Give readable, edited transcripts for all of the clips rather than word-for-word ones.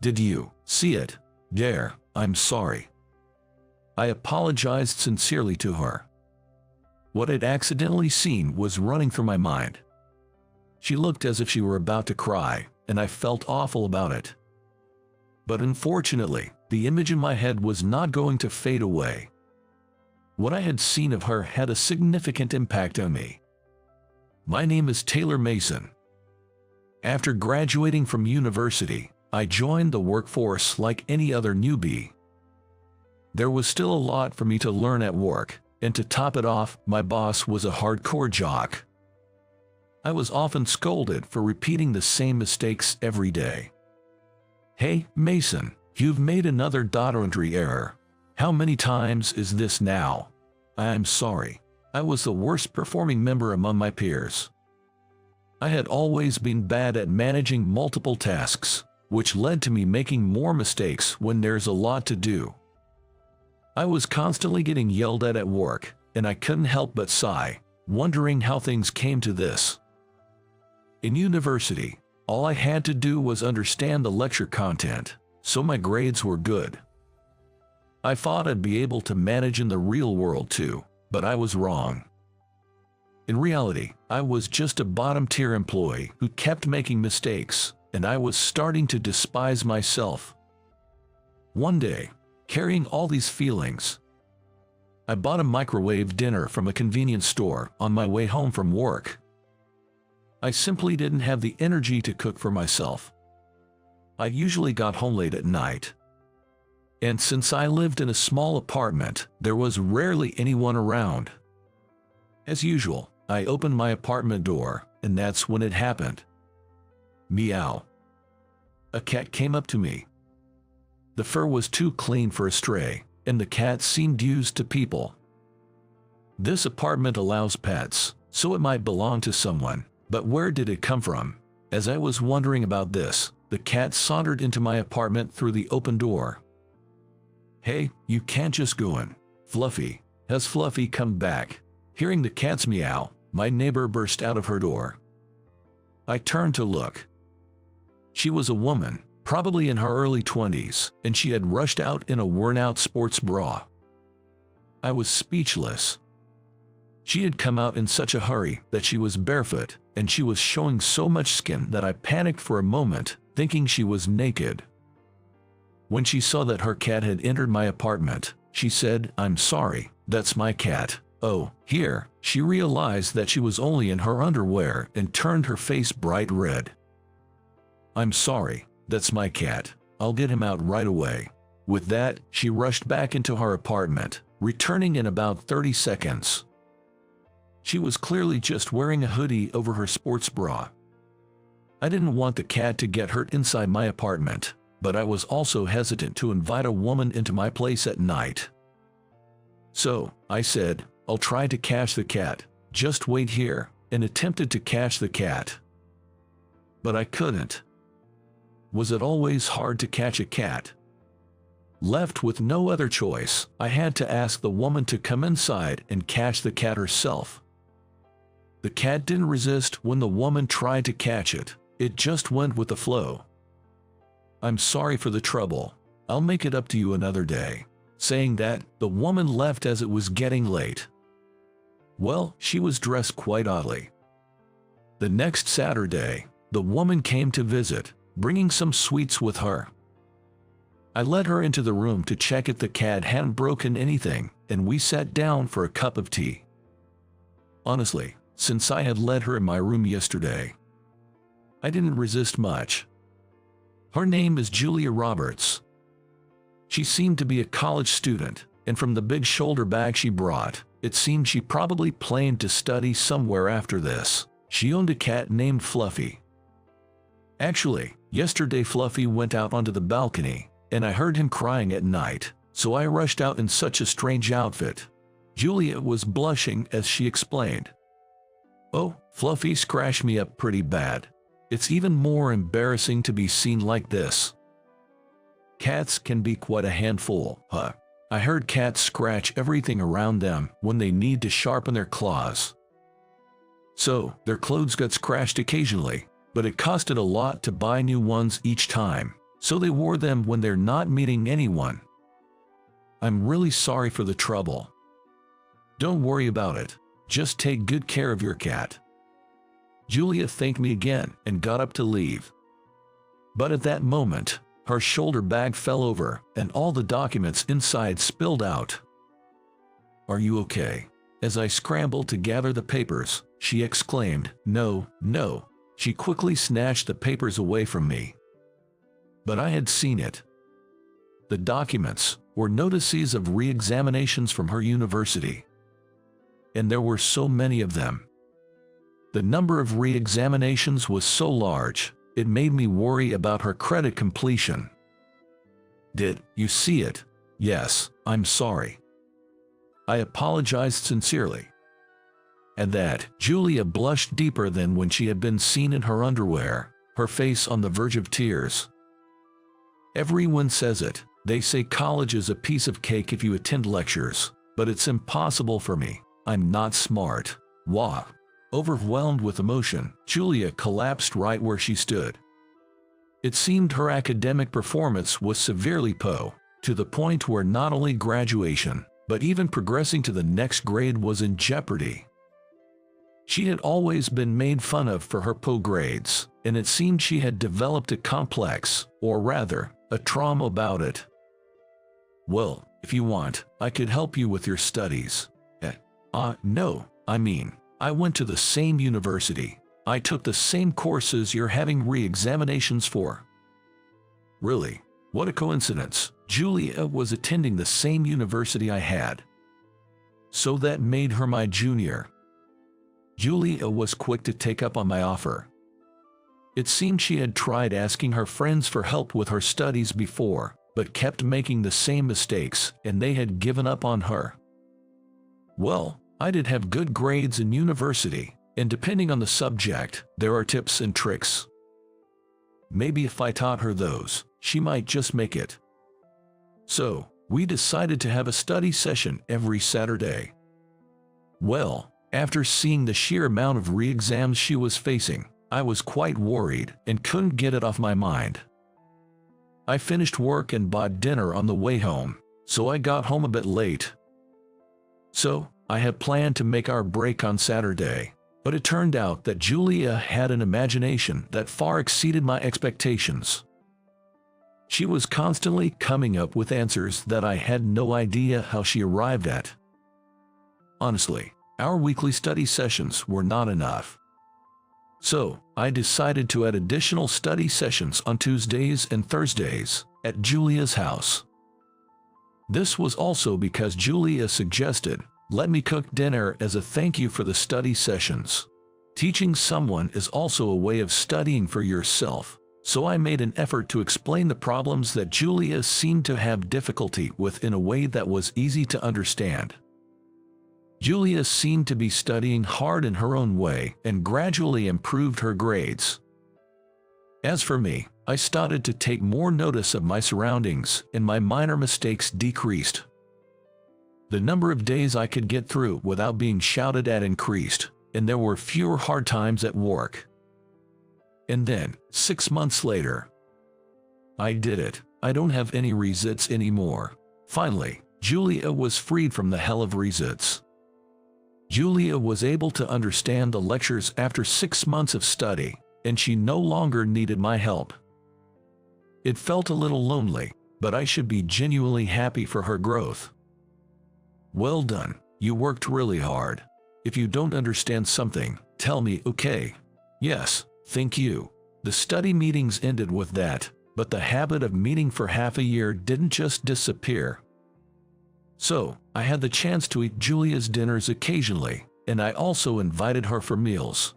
Did you see it? There, I'm sorry. I apologized sincerely to her. What I'd accidentally seen was running through my mind. She looked as if she were about to cry, and I felt awful about it. But unfortunately, the image in my head was not going to fade away. What I had seen of her had a significant impact on me. My name is Taylor Mason. After graduating from university, I joined the workforce like any other newbie. There was still a lot for me to learn at work, and to top it off, my boss was a hardcore jock. I was often scolded for repeating the same mistakes every day. "Hey, Mason, you've made another data entry error. How many times is this now?" "I'm sorry. I was the worst performing member among my peers. I had always been bad at managing multiple tasks, which led to me making more mistakes when there's a lot to do. I was constantly getting yelled at work, and I couldn't help but sigh, wondering how things came to this. In university, all I had to do was understand the lecture content, so my grades were good. I thought I'd be able to manage in the real world too, but I was wrong. In reality, I was just a bottom-tier employee who kept making mistakes, and I was starting to despise myself. One day, carrying all these feelings, I bought a microwave dinner from a convenience store on my way home from work. I simply didn't have the energy to cook for myself. I usually got home late at night. And since I lived in a small apartment, there was rarely anyone around. As usual, I opened my apartment door, and that's when it happened. Meow. A cat came up to me. The fur was too clean for a stray, and the cat seemed used to people. This apartment allows pets, so it might belong to someone, but where did it come from? As I was wondering about this, the cat sauntered into my apartment through the open door. "Hey, you can't just go in. Fluffy, has Fluffy come back?" Hearing the cat's meow, my neighbor burst out of her door. I turned to look. She was a woman, probably in her early 20s, and she had rushed out in a worn-out sports bra. I was speechless. She had come out in such a hurry that she was barefoot, and she was showing so much skin that I panicked for a moment, thinking she was naked. When she saw that her cat had entered my apartment, she said, "I'm sorry, that's my cat." Oh, here, she realized that she was only in her underwear and turned her face bright red. "I'm sorry, that's my cat. I'll get him out right away." With that, she rushed back into her apartment, returning in about 30 seconds. She was clearly just wearing a hoodie over her sports bra. I didn't want the cat to get hurt inside my apartment, but I was also hesitant to invite a woman into my place at night. So, I said, "I'll try to catch the cat. Just wait here," and attempted to catch the cat. But I couldn't. Was it always hard to catch a cat? Left with no other choice, I had to ask the woman to come inside and catch the cat herself. The cat didn't resist when the woman tried to catch it. It just went with the flow. "I'm sorry for the trouble. I'll make it up to you another day." Saying that, the woman left as it was getting late. Well, she was dressed quite oddly. The next Saturday, the woman came to visit, bringing some sweets with her. I led her into the room to check if the cat hadn't broken anything, and we sat down for a cup of tea. Honestly, since I had led her in my room yesterday, I didn't resist much. Her name is Julia Roberts. She seemed to be a college student, and from the big shoulder bag she brought, it seemed she probably planned to study somewhere after this. She owned a cat named Fluffy. Actually, yesterday Fluffy went out onto the balcony, and I heard him crying at night, so I rushed out in such a strange outfit. Julia was blushing as she explained. "Oh, Fluffy scratched me up pretty bad. It's even more embarrassing to be seen like this. Cats can be quite a handful, huh? I heard cats scratch everything around them when they need to sharpen their claws. So, their clothes got scratched occasionally, but it costed a lot to buy new ones each time, so they wore them when they're not meeting anyone. I'm really sorry for the trouble. Don't worry about it. Just take good care of your cat. Julia thanked me again and got up to leave. But at that moment, her shoulder bag fell over and all the documents inside spilled out. Are you okay? As I scrambled to gather the papers, she exclaimed, No, no. She quickly snatched the papers away from me. But I had seen it. The documents were notices of re-examinations from her university. And there were so many of them. The number of re-examinations was so large, it made me worry about her credit completion. Did you see it? Yes, I'm sorry. I apologized sincerely. At that, Julia blushed deeper than when she had been seen in her underwear, her face on the verge of tears. Everyone says it. They say college is a piece of cake if you attend lectures, but it's impossible for me. I'm not smart. Wah. Overwhelmed with emotion, Julia collapsed right where she stood. It seemed her academic performance was severely to the point where not only graduation, but even progressing to the next grade was in jeopardy. She had always been made fun of for her grades, and it seemed she had developed a complex, or rather, a trauma about it. Well, if you want, I could help you with your studies. No, I went to the same university. I took the same courses you're having re-examinations for. Really? What a coincidence. Julia was attending the same university I had. So that made her my junior. Julia was quick to take up on my offer. It seemed she had tried asking her friends for help with her studies before, but kept making the same mistakes, and they had given up on her. Well, I did have good grades in university, and depending on the subject, there are tips and tricks. Maybe if I taught her those, she might just make it. So, we decided to have a study session every Saturday. Well, after seeing the sheer amount of re-exams she was facing, I was quite worried and couldn't get it off my mind. I finished work and bought dinner on the way home, so I got home a bit late. So, I had planned to make our break on Saturday, but it turned out that Julia had an imagination that far exceeded my expectations. She was constantly coming up with answers that I had no idea how she arrived at. Honestly, our weekly study sessions were not enough. So, I decided to add additional study sessions on Tuesdays and Thursdays at Julia's house. This was also because Julia suggested, let me cook dinner as a thank you for the study sessions. Teaching someone is also a way of studying for yourself, so I made an effort to explain the problems that Julia seemed to have difficulty with in a way that was easy to understand. Julia seemed to be studying hard in her own way and gradually improved her grades. As for me, I started to take more notice of my surroundings and my minor mistakes decreased. The number of days I could get through without being shouted at increased, and there were fewer hard times at work. And then, 6 months later, I did it. I don't have any resits anymore. Finally, Julia was freed from the hell of resits. Julia was able to understand the lectures after 6 months of study, and she no longer needed my help. It felt a little lonely, but I should be genuinely happy for her growth. Well done, you worked really hard. If you don't understand something, tell me, okay? Yes, thank you. The study meetings ended with that, but the habit of meeting for half a year didn't just disappear. So, I had the chance to eat Julia's dinners occasionally, and I also invited her for meals.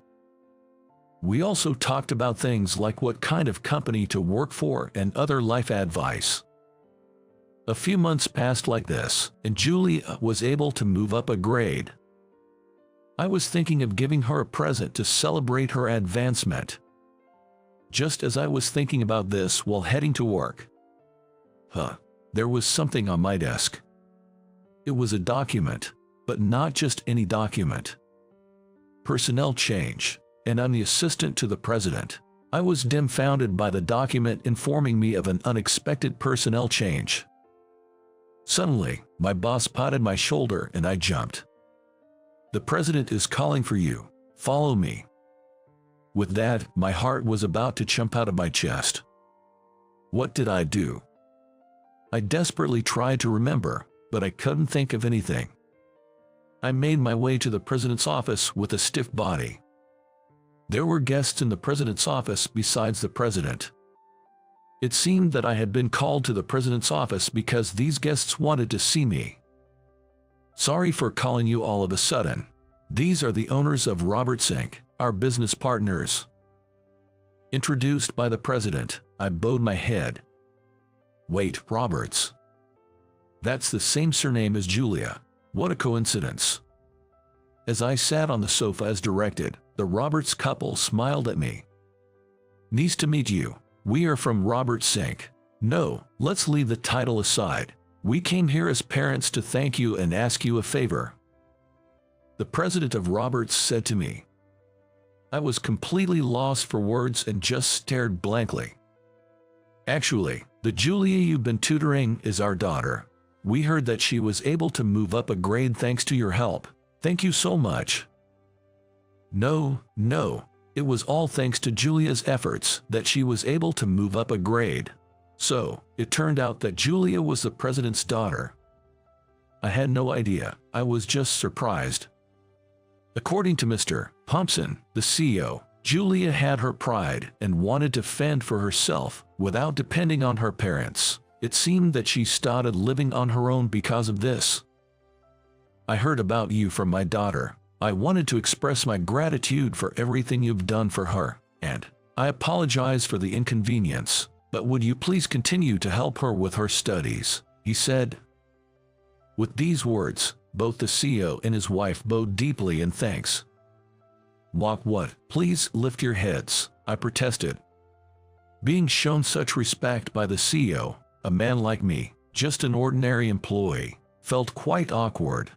We also talked about things like what kind of company to work for and other life advice. A few months passed like this, and Julia was able to move up a grade. I was thinking of giving her a present to celebrate her advancement. Just as I was thinking about this while heading to work, there was something on my desk. It was a document, but not just any document. Personnel change, and I'm the assistant to the president. I was dumbfounded by the document informing me of an unexpected personnel change. Suddenly, my boss patted my shoulder and I jumped. "The president is calling for you. Follow me." With that, my heart was about to jump out of my chest. What did I do? I desperately tried to remember, but I couldn't think of anything. I made my way to the president's office with a stiff body. There were guests in the president's office besides the president. It seemed that I had been called to the president's office because these guests wanted to see me. "Sorry for calling you all of a sudden. These are the owners of Roberts Inc., our business partners." Introduced by the president, I bowed my head. "Wait, Roberts? That's the same surname as Julia. What a coincidence." As I sat on the sofa as directed, the Roberts couple smiled at me. "Nice to meet you. We are from Roberts Inc. No, let's leave the title aside. We came here as parents to thank you and ask you a favor," the president of Roberts said to me. I was completely lost for words and just stared blankly. "Actually, the Julia you've been tutoring is our daughter. We heard that she was able to move up a grade thanks to your help. Thank you so much." No, it was all thanks to Julia's efforts that she was able to move up a grade. So, it turned out that Julia was the president's daughter. I had no idea. I was just surprised. According to Mr. Thompson, the CEO, Julia had her pride and wanted to fend for herself without depending on her parents. It seemed that she started living on her own because of this. "I heard about you from my daughter. I wanted to express my gratitude for everything you've done for her, and I apologize for the inconvenience, but would you please continue to help her with her studies?" he said. With these words, both the CEO and his wife bowed deeply in thanks. What? Please lift your heads," I protested. Being shown such respect by the CEO, a man like me, just an ordinary employee, felt quite awkward.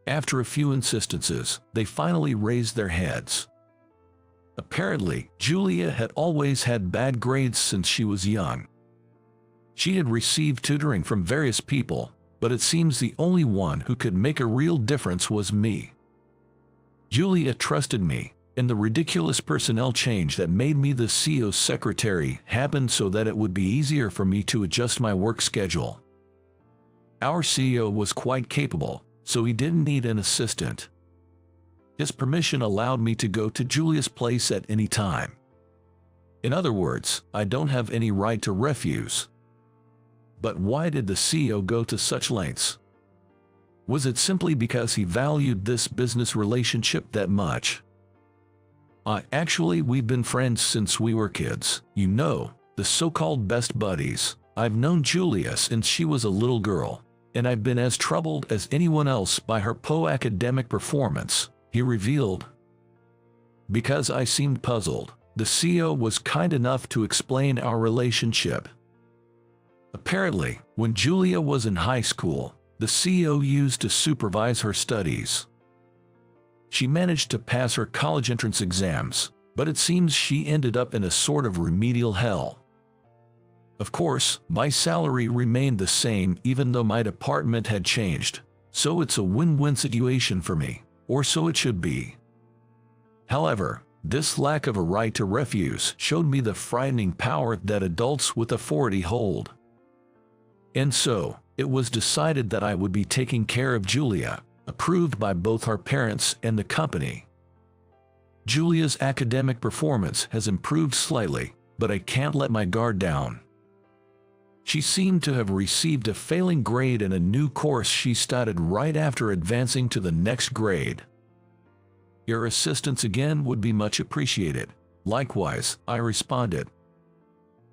After a few insistences, they finally raised their heads. Apparently, Julia had always had bad grades since she was young. She had received tutoring from various people, but it seems the only one who could make a real difference was me. Julia trusted me, and the ridiculous personnel change that made me the CEO's secretary happened so that it would be easier for me to adjust my work schedule. Our CEO was quite capable, so he didn't need an assistant. His permission allowed me to go to Julia's place at any time. In other words, I don't have any right to refuse. But why did the CEO go to such lengths? Was it simply because he valued this business relationship that much? Actually, we've been friends since we were kids. You know, the so-called best buddies. I've known Julia since she was a little girl, and I've been as troubled as anyone else by her academic performance," he revealed. Because I seemed puzzled, the CEO was kind enough to explain our relationship. Apparently, when Julia was in high school, the CEO used to supervise her studies. She managed to pass her college entrance exams, but it seems she ended up in a sort of remedial hell. Of course, my salary remained the same even though my department had changed, so it's a win-win situation for me, or so it should be. However, this lack of a right to refuse showed me the frightening power that adults with authority hold. And so, it was decided that I would be taking care of Julia, approved by both her parents and the company. Julia's academic performance has improved slightly, but I can't let my guard down. She seemed to have received a failing grade in a new course she started right after advancing to the next grade. "Your assistance again would be much appreciated." "Likewise," I responded.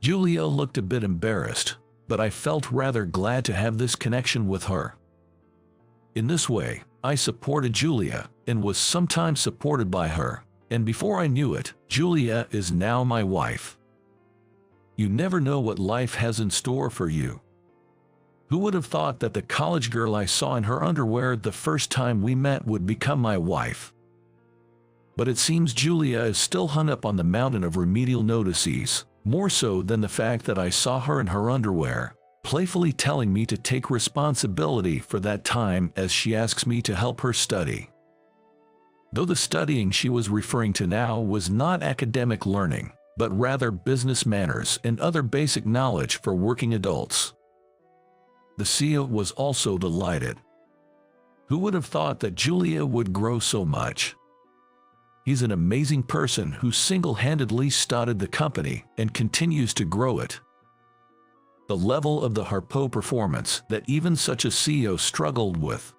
Julia looked a bit embarrassed, but I felt rather glad to have this connection with her. In this way, I supported Julia, and was sometimes supported by her, and before I knew it, Julia is now my wife. You never know what life has in store for you. Who would have thought that the college girl I saw in her underwear the first time we met would become my wife? But it seems Julia is still hung up on the mountain of remedial notices, more so than the fact that I saw her in her underwear, playfully telling me to take responsibility for that time as she asks me to help her study. Though the studying she was referring to now was not academic learning, but rather business manners and other basic knowledge for working adults. The CEO was also delighted. Who would have thought that Julia would grow so much? He's an amazing person who single-handedly started the company and continues to grow it. The level of the Harpo performance that even such a CEO struggled with.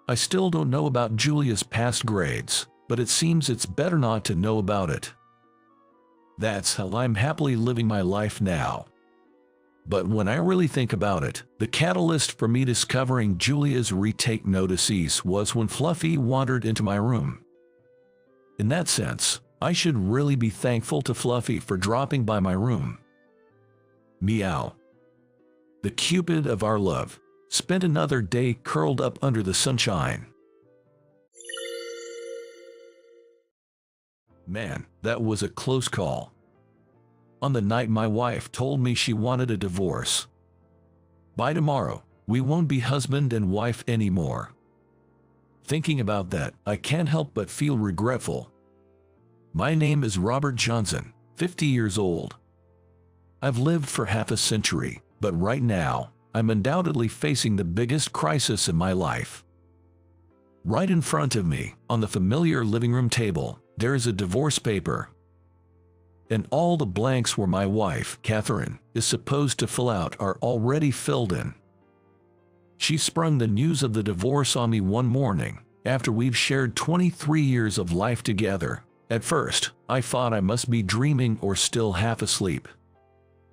I still don't know about Julia's past grades, but it seems it's better not to know about it. That's how I'm happily living my life now. But when I really think about it, the catalyst for me discovering Julia's retake notices was when Fluffy wandered into my room. In that sense, I should really be thankful to Fluffy for dropping by my room. Meow. The Cupid of our love spent another day curled up under the sunshine. Man, that was a close call. On the night my wife told me she wanted a divorce. By tomorrow, we won't be husband and wife anymore. Thinking about that, I can't help but feel regretful. My name is Robert Johnson, 50 years old. I've lived for half a century, but right now, I'm undoubtedly facing the biggest crisis in my life. Right in front of me, on the familiar living room table, there is a divorce paper. And all the blanks where my wife, Catherine, is supposed to fill out are already filled in. She sprung the news of the divorce on me one morning, after we've shared 23 years of life together. At first, I thought I must be dreaming or still half asleep.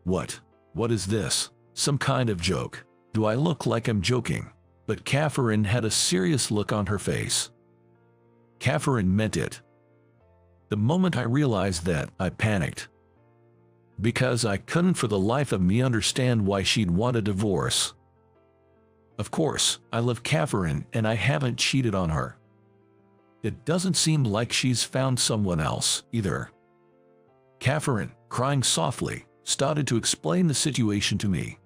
What is this? Some kind of joke? Do I look like I'm joking? But Catherine had a serious look on her face. Catherine meant it. The moment I realized that, I panicked. Because I couldn't for the life of me understand why she'd want a divorce. Of course, I love Catherine and I haven't cheated on her. It doesn't seem like she's found someone else, either. Catherine, crying softly, started to explain the situation to me.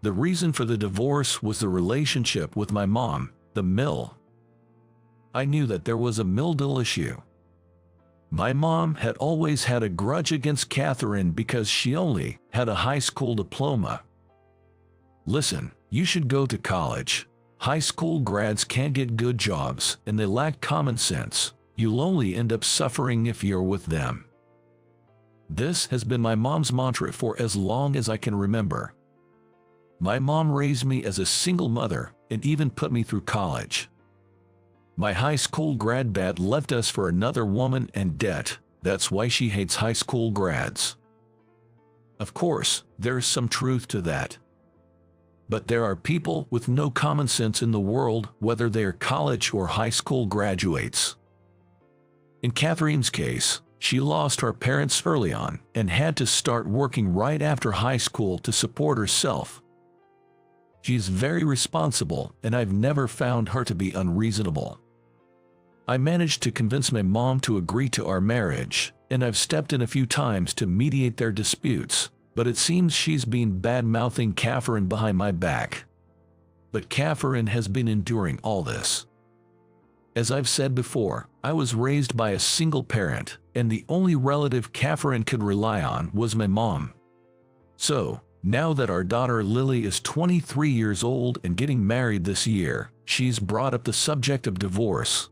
The reason for the divorce was the relationship with my mom, the mill. I knew that there was a mildew issue. My mom had always had a grudge against Catherine because she only had a high school diploma. Listen, you should go to college. High school grads can't get good jobs and they lack common sense. You'll only end up suffering if you're with them. This has been my mom's mantra for as long as I can remember. My mom raised me as a single mother and even put me through college. My high school grad bat left us for another woman and debt. That's why she hates high school grads. Of course, there's some truth to that. But there are people with no common sense in the world, whether they are college or high school graduates. In Catherine's case, she lost her parents early on and had to start working right after high school to support herself. She's very responsible, and I've never found her to be unreasonable. I managed to convince my mom to agree to our marriage, and I've stepped in a few times to mediate their disputes, but it seems she's been bad-mouthing Catherine behind my back. But Catherine has been enduring all this. As I've said before, I was raised by a single parent, and the only relative Catherine could rely on was my mom. So, now that our daughter Lily is 23 years old and getting married this year, she's brought up the subject of divorce.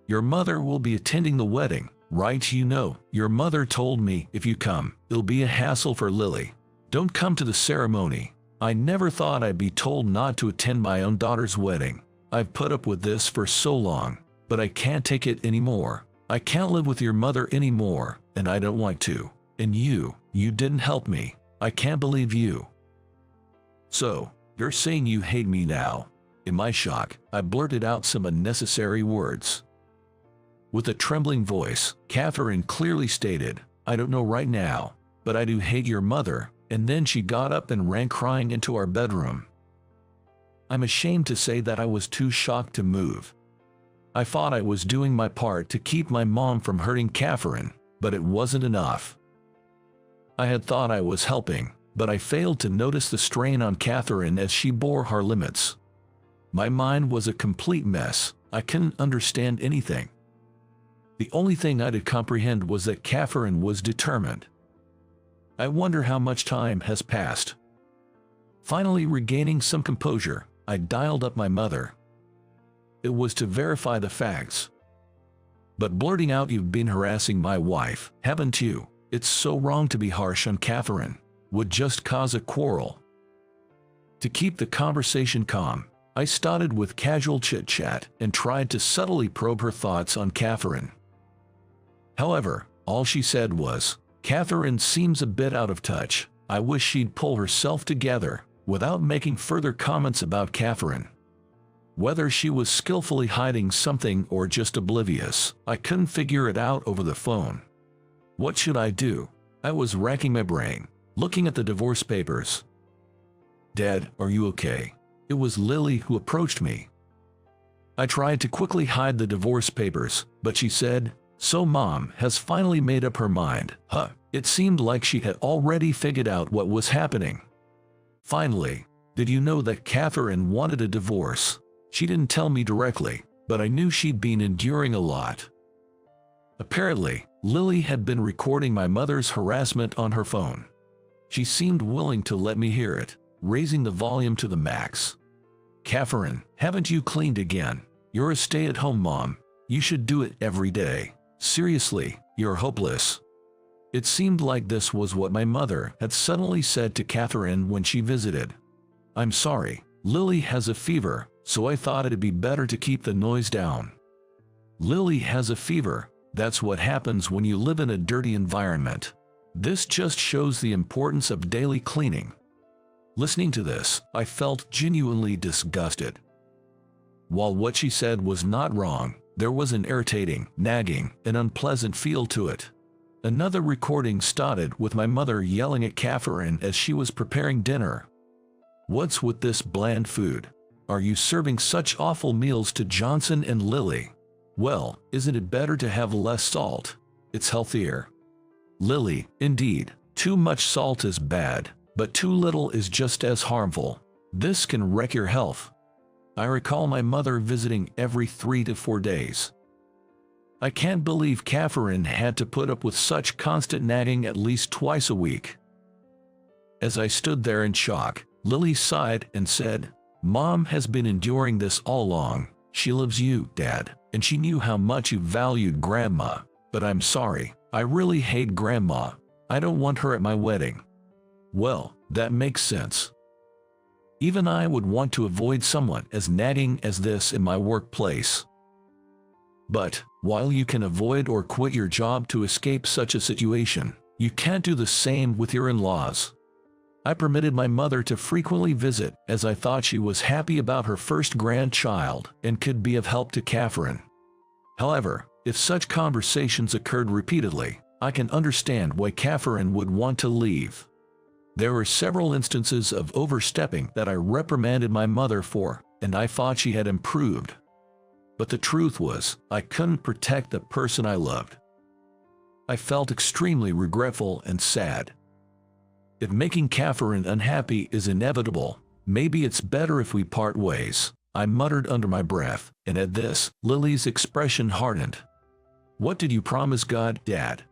Your mother will be attending the wedding, right? You know, your mother told me if you come, it'll be a hassle for Lily. Don't come to the ceremony. I never thought I'd be told not to attend my own daughter's wedding. I've put up with this for so long, but I can't take it anymore. I can't live with your mother anymore, and I don't want to. And you didn't help me. I can't believe you. So, you're saying you hate me now? In my shock, I blurted out some unnecessary words. With a trembling voice, Catherine clearly stated, I don't know right now, but I do hate your mother, and then she got up and ran crying into our bedroom. I'm ashamed to say that I was too shocked to move. I thought I was doing my part to keep my mom from hurting Catherine, but it wasn't enough. I had thought I was helping, but I failed to notice the strain on Catherine as she bore her limits. My mind was a complete mess. I couldn't understand anything. The only thing I could comprehend was that Catherine was determined. I wonder how much time has passed. Finally regaining some composure, I dialed up my mother. It was to verify the facts. But blurting out, "You've been harassing my wife, haven't you? It's so wrong to be harsh on Catherine," would just cause a quarrel. To keep the conversation calm, I started with casual chit-chat and tried to subtly probe her thoughts on Catherine. However, all she said was, "Catherine seems a bit out of touch. I wish she'd pull herself together," without making further comments about Catherine. Whether she was skillfully hiding something or just oblivious, I couldn't figure it out over the phone. What should I do? I was racking my brain, looking at the divorce papers. "Dad, are you okay?" It was Lily who approached me. I tried to quickly hide the divorce papers, but she said, "So Mom has finally made up her mind, huh?" It seemed like she had already figured out what was happening. "Finally, did you know that Catherine wanted a divorce?" She didn't tell me directly, but I knew she'd been enduring a lot. Apparently, Lily had been recording my mother's harassment on her phone. She seemed willing to let me hear it, raising the volume to the max. "Catherine, haven't you cleaned again? You're a stay-at-home mom. You should do it every day. Seriously, you're hopeless." It seemed like this was what my mother had suddenly said to Catherine when she visited. "I'm sorry, Lily has a fever, so I thought it'd be better to keep the noise down." Lily has a fever. That's what happens when you live in a dirty environment. This just shows the importance of daily cleaning. Listening to this, I felt genuinely disgusted. While what she said was not wrong, there was an irritating, nagging, and unpleasant feel to it. Another recording started with my mother yelling at Catherine as she was preparing dinner. "What's with this bland food? Are you serving such awful meals to Johnson and Lily? Well, isn't it better to have less salt? It's healthier." Lily, indeed, too much salt is bad, but too little is just as harmful. This can wreck your health. I recall my mother visiting every 3 to 4 days. I can't believe Catherine had to put up with such constant nagging at least twice a week. As I stood there in shock, Lily sighed and said, "Mom has been enduring this all along. She loves you, Dad, and she knew how much you valued Grandma. But I'm sorry, I really hate Grandma. I don't want her at my wedding." Well, that makes sense. Even I would want to avoid someone as nagging as this in my workplace. But, while you can avoid or quit your job to escape such a situation, you can't do the same with your in-laws. I permitted my mother to frequently visit as I thought she was happy about her first grandchild and could be of help to Catherine. However, if such conversations occurred repeatedly, I can understand why Catherine would want to leave. There were several instances of overstepping that I reprimanded my mother for, and I thought she had improved. But the truth was, I couldn't protect the person I loved. I felt extremely regretful and sad. If making Catherine unhappy is inevitable, maybe it's better if we part ways, I muttered under my breath, and at this, Lily's expression hardened. "What did you promise God, Dad?"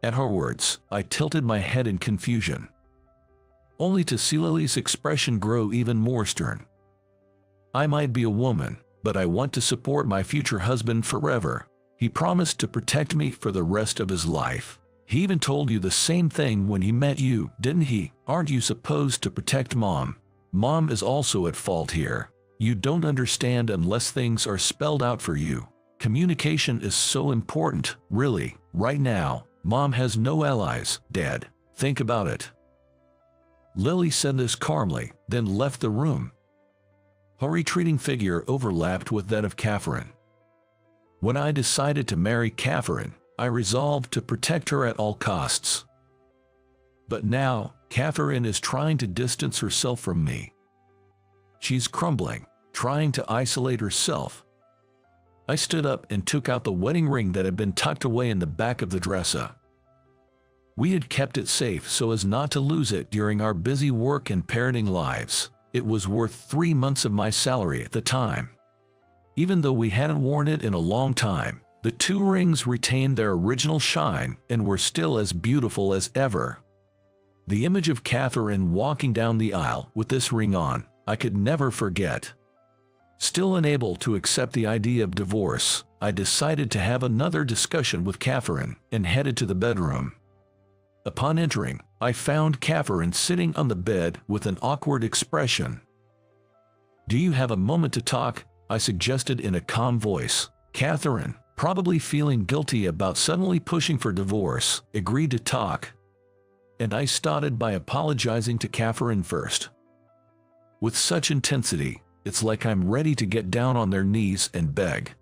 At her words, I tilted my head in confusion, only to see Lily's expression grow even more stern. "I might be a woman, but I want to support my future husband forever. He promised to protect me for the rest of his life. He even told you the same thing when he met you, didn't he? Aren't you supposed to protect Mom? Mom is also at fault here. You don't understand unless things are spelled out for you. Communication is so important, really. Right now, Mom has no allies, Dad. Think about it." Lily said this calmly, then left the room. Her retreating figure overlapped with that of Catherine. When I decided to marry Catherine, I resolved to protect her at all costs. But now, Catherine is trying to distance herself from me. She's crumbling, trying to isolate herself. I stood up and took out the wedding ring that had been tucked away in the back of the dresser. We had kept it safe so as not to lose it during our busy work and parenting lives. It was worth 3 months of my salary at the time. Even though we hadn't worn it in a long time, the 2 rings retained their original shine and were still as beautiful as ever. The image of Catherine walking down the aisle with this ring on, I could never forget. Still unable to accept the idea of divorce, I decided to have another discussion with Catherine and headed to the bedroom. Upon entering, I found Catherine sitting on the bed with an awkward expression. "Do you have a moment to talk?" I suggested in a calm voice. Catherine, probably feeling guilty about suddenly pushing for divorce, agreed to talk. And I started by apologizing to Catherine first. With such intensity, it's like I'm ready to get down on their knees and beg.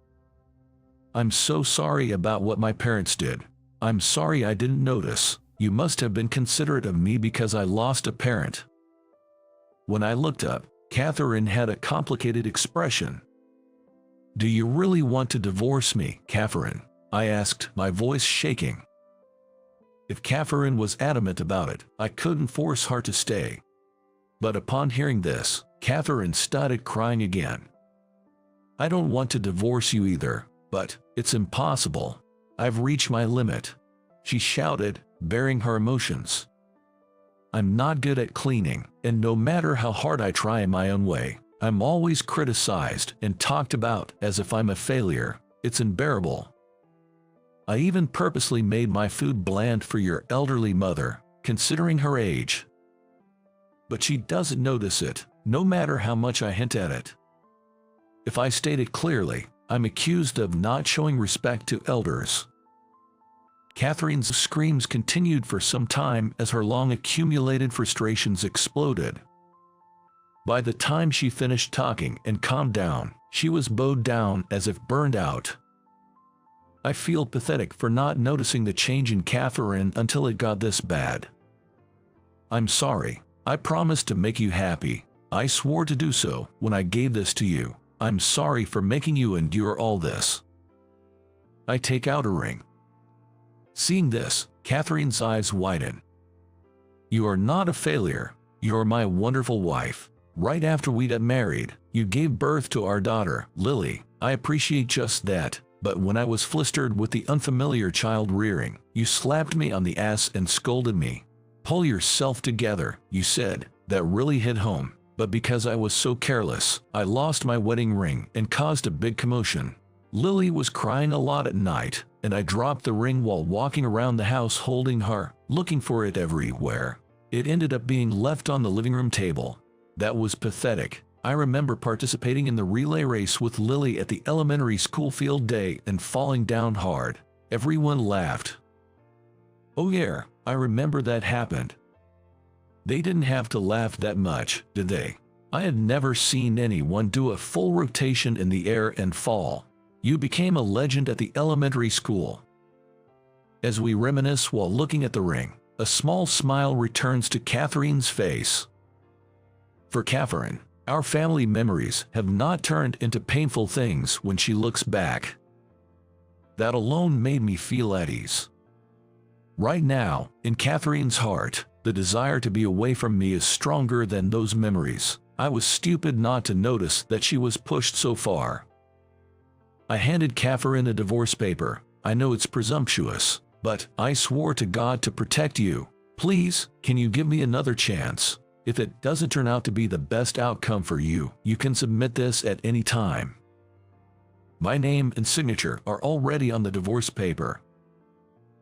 "I'm so sorry about what my parents did. I'm sorry I didn't notice. You must have been considerate of me because I lost a parent." When I looked up, Catherine had a complicated expression. "Do you really want to divorce me, Catherine?" I asked, my voice shaking. If Catherine was adamant about it, I couldn't force her to stay. But upon hearing this, Catherine started crying again. "I don't want to divorce you either, but it's impossible. I've reached my limit," she shouted, bearing her emotions. "I'm not good at cleaning, and no matter how hard I try in my own way, I'm always criticized and talked about as if I'm a failure. It's unbearable. I even purposely made my food bland for your elderly mother, considering her age. But she doesn't notice it, no matter how much I hint at it. If I state it clearly, I'm accused of not showing respect to elders." Catherine's screams continued for some time as her long-accumulated frustrations exploded. By the time she finished talking and calmed down, she was bowed down as if burned out. I feel pathetic for not noticing the change in Catherine until it got this bad. "I'm sorry. I promised to make you happy. I swore to do so when I gave this to you. I'm sorry for making you endure all this." I take out a ring. Seeing this, Catherine's eyes widen. "You are not a failure. You're my wonderful wife. Right after we got married, you gave birth to our daughter, Lily. I appreciate just that, but when I was flustered with the unfamiliar child rearing, you slapped me on the ass and scolded me. 'Pull yourself together,' you said. That really hit home, but because I was so careless, I lost my wedding ring and caused a big commotion. Lily was crying a lot at night, and I dropped the ring while walking around the house holding her, looking for it everywhere. It ended up being left on the living room table. That was pathetic. I remember participating in the relay race with Lily at the elementary school field day and falling down hard. Everyone laughed." "Oh yeah, I remember that happened." They didn't have to laugh that much, did they? I had never seen anyone do a full rotation in the air and fall. You became a legend at the elementary school. As we reminisce while looking at the ring, a small smile returns to Catherine's face. For Catherine, our family memories have not turned into painful things when she looks back. That alone made me feel at ease. Right now, in Catherine's heart, the desire to be away from me is stronger than those memories. I was stupid not to notice that she was pushed so far. I handed Catherine a divorce paper. "I know it's presumptuous, but I swore to God to protect you. Please, can you give me another chance? If it doesn't turn out to be the best outcome for you, you can submit this at any time." My name and signature are already on the divorce paper.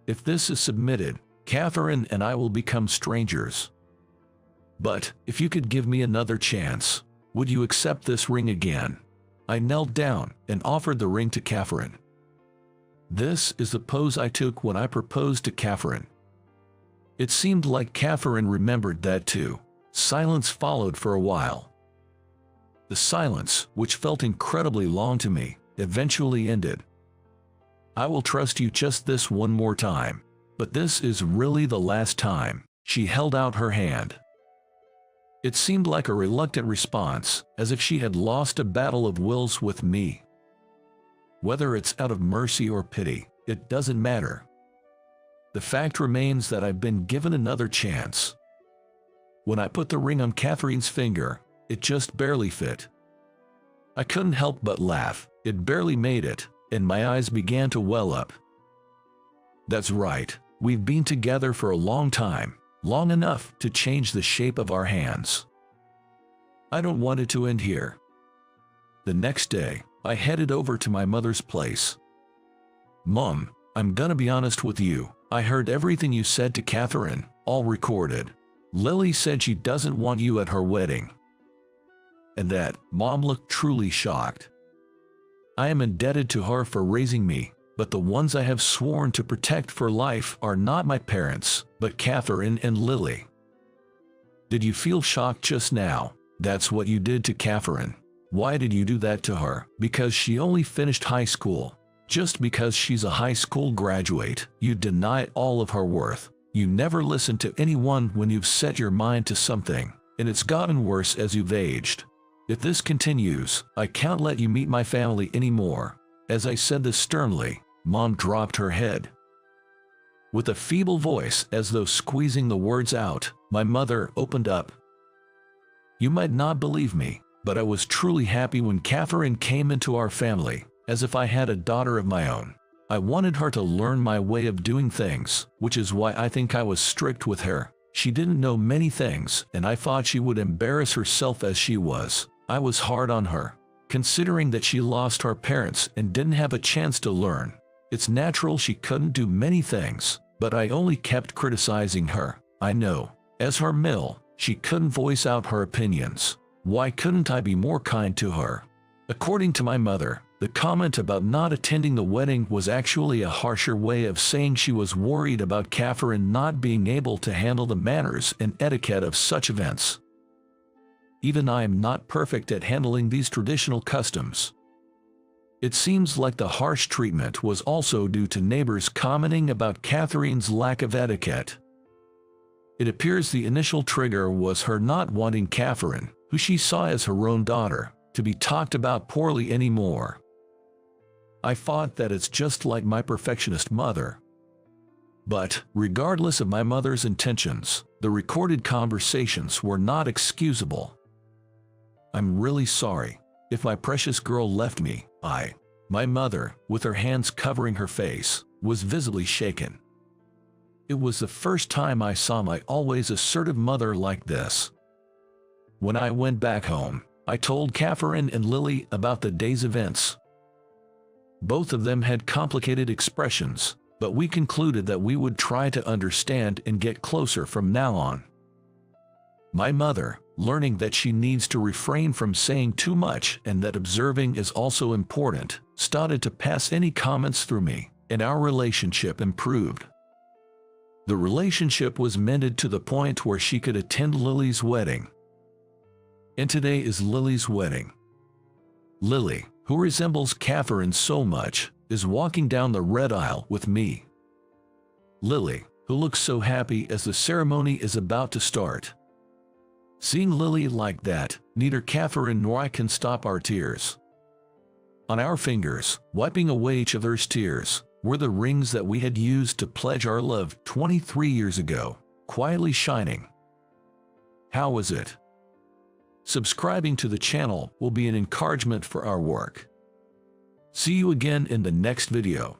If this is submitted, Catherine and I will become strangers. But if you could give me another chance, would you accept this ring again? I knelt down and offered the ring to Catherine. This is the pose I took when I proposed to Catherine. It seemed like Catherine remembered that too. Silence followed for a while. The silence, which felt incredibly long to me, eventually ended. "I will trust you just this one more time. But this is really the last time." She held out her hand. It seemed like a reluctant response, as if she had lost a battle of wills with me. Whether it's out of mercy or pity, it doesn't matter. The fact remains that I've been given another chance. When I put the ring on Catherine's finger, it just barely fit. I couldn't help but laugh. It barely made it, and my eyes began to well up. That's right, we've been together for a long time, long enough to change the shape of our hands. I don't want it to end here. The next day, I headed over to my mother's place. Mom, I'm gonna be honest with you. I heard everything you said to Catherine, all recorded. Lily said she doesn't want you at her wedding. And that, Mom looked truly shocked. I am indebted to her for raising me, but the ones I have sworn to protect for life are not my parents, but Catherine and Lily. Did you feel shocked just now? That's what you did to Catherine. Why did you do that to her? Because she only finished high school. Just because she's a high school graduate, you deny all of her worth. You never listen to anyone when you've set your mind to something, and it's gotten worse as you've aged. If this continues, I can't let you meet my family anymore. As I said this sternly, Mom dropped her head. With a feeble voice, as though squeezing the words out, my mother opened up. You might not believe me, but I was truly happy when Catherine came into our family, as if I had a daughter of my own. I wanted her to learn my way of doing things, which is why I think I was strict with her. She didn't know many things, and I thought she would embarrass herself as she was. I was hard on her, considering that she lost her parents and didn't have a chance to learn. It's natural she couldn't do many things, but I only kept criticizing her. I know, as her male, she couldn't voice out her opinions. Why couldn't I be more kind to her? According to my mother, the comment about not attending the wedding was actually a harsher way of saying she was worried about Catherine not being able to handle the manners and etiquette of such events. Even I am not perfect at handling these traditional customs. It seems like the harsh treatment was also due to neighbors commenting about Catherine's lack of etiquette. It appears the initial trigger was her not wanting Catherine, who she saw as her own daughter, to be talked about poorly anymore. I thought that it's just like my perfectionist mother. But, regardless of my mother's intentions, the recorded conversations were not excusable. I'm really sorry. If my precious girl left me, my mother, with her hands covering her face, was visibly shaken. It was the first time I saw my always assertive mother like this. When I went back home, I told Catherine and Lily about the day's events. Both of them had complicated expressions, but we concluded that we would try to understand and get closer from now on. My mother, learning that she needs to refrain from saying too much and that observing is also important, started to pass any comments through me, and our relationship improved. The relationship was mended to the point where she could attend Lily's wedding. And today is Lily's wedding. Lily, who resembles Catherine so much, is walking down the red aisle with me. Lily, who looks so happy as the ceremony is about to start. Seeing Lily like that, neither Catherine nor I can stop our tears. On our fingers, wiping away each other's tears, were the rings that we had used to pledge our love 23 years ago, quietly shining. How was it? Subscribing to the channel will be an encouragement for our work. See you again in the next video.